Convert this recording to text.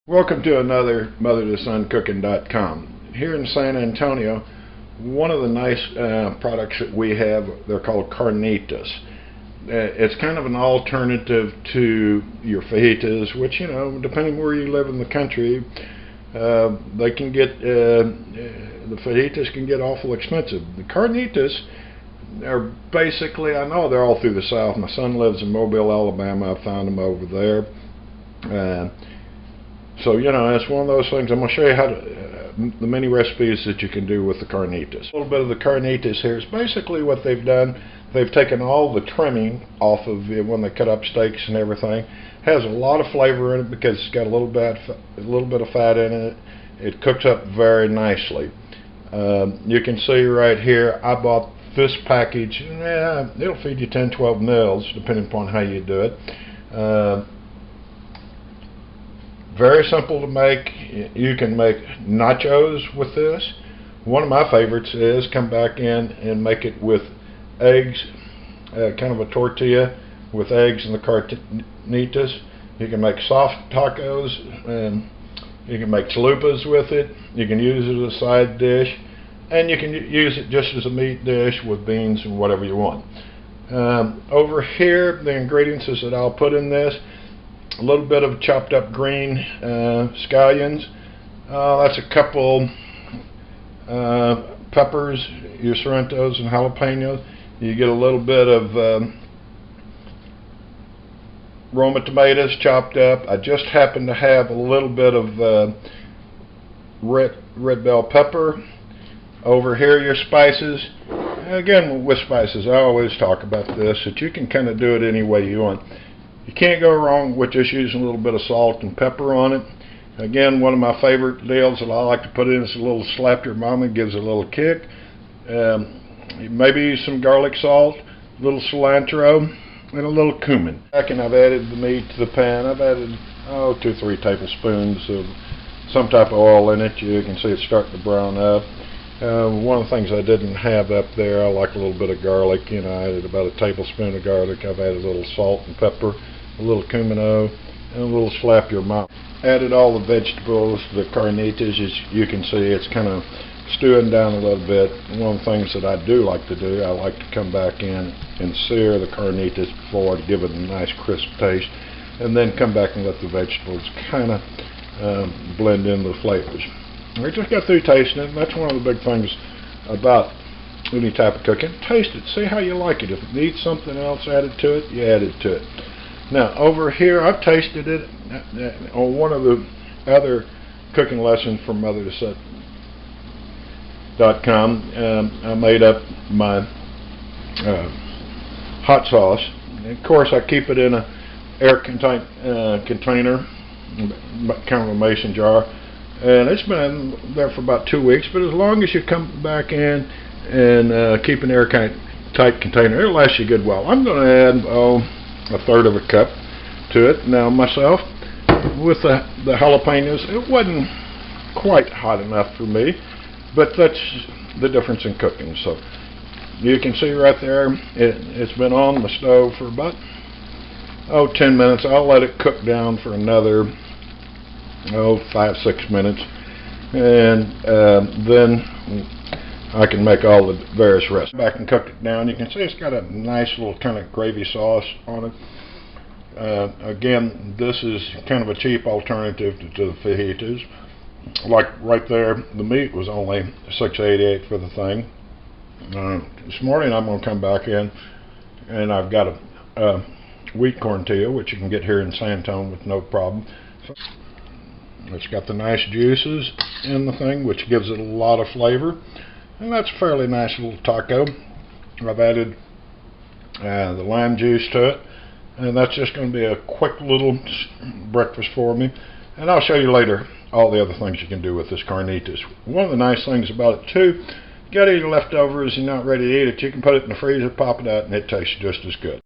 Welcome to another mother-to-son-cooking.com. Here in San Antonio, one of the nice products that we have, they're called Carnitas. It's kind of an alternative to your fajitas, which, you know, depending where you live in the country, they can get, the fajitas can get awful expensive. The Carnitas are basically, I know they're all through the South. My son lives in Mobile, Alabama. I found them over there. So, you know, it's one of those things. I'm going to show you how to, the many recipes that you can do with the Carnitas. A little bit of the Carnitas here is basically what they've done. They've taken all the trimming off of it when they cut up steaks and everything. It has a lot of flavor in it because it's got a little bit of fat in it. It cooks up very nicely. You can see right here, I bought this package. It'll feed you 10-12 meals depending upon how you do it. Very simple to make. You can make nachos with this. One of my favorites is come back in and make it with eggs, kind of a tortilla with eggs and the carnitas. You can make soft tacos, and you can make chalupas with it. You can use it as a side dish, and you can use it just as a meat dish with beans and whatever you want. Over here, the ingredients that I'll put in this: a little bit of chopped up green scallions. That's a couple peppers, your Sorrentos and jalapenos. You get a little bit of Roma tomatoes chopped up. I just happen to have a little bit of red bell pepper. Over here, your spices. Again, with spices, I always talk about this, that you can kind of do it any way you want. You can't go wrong with just using a little bit of salt and pepper on it. Again, one of my favorite deals that I like to put in is a little slap your mama, gives a little kick. Maybe use some garlic salt, a little cilantro, and a little cumin. And I've added the meat to the pan. I've added 2-3 tablespoons of some type of oil in it. You can see it's starting to brown up. One of the things I didn't have up there, I like a little bit of garlic. You know, I added about a tablespoon of garlic. I've added a little salt and pepper, a little cumino, and a little slap your mouth. Added all the vegetables, the carnitas. As you can see, it's kind of stewing down a little bit. One of the things that I do like to do, I like to come back in and sear the carnitas before to give it a nice crisp taste, and then come back and let the vegetables kind of blend in the flavors. I just got through tasting it, and that's one of the big things about any type of cooking. Taste it, see how you like it. If it needs something else added to it, you add it to it. Now, over here, I've tasted it on one of the other cooking lessons from mother-to-son.com. I made up my hot sauce. And of course, I keep it in an air container, kind of a mason jar. And it's been there for about 2 weeks, but as long as you come back in and keep an airtight container, it'll last you good while. I'm going to add 1/3 of a cup to it. Now myself, with the jalapenos, it wasn't quite hot enough for me, but that's the difference in cooking. So you can see right there, it's been on the stove for about 10 minutes. I'll let it cook down for another 5-6 minutes, and then I can make all the various rest. Back and cook it down. You can see it's got a nice little kind of gravy sauce on it. Again, this is kind of a cheap alternative to the fajitas. Like right there, the meat was only $6.88 for the thing. This morning I'm going to come back in, and I've got a wheat tortilla, which you can get here in San Antonio with no problem. It's got the nice juices in the thing, which gives it a lot of flavor, and that's a fairly nice little taco. I've added the lime juice to it, and that's just going to be a quick little breakfast for me. And I'll show you later all the other things you can do with this carnitas. One of the nice things about it too, you got any leftovers, you're not ready to eat it, you can put it in the freezer, pop it out, and it tastes just as good.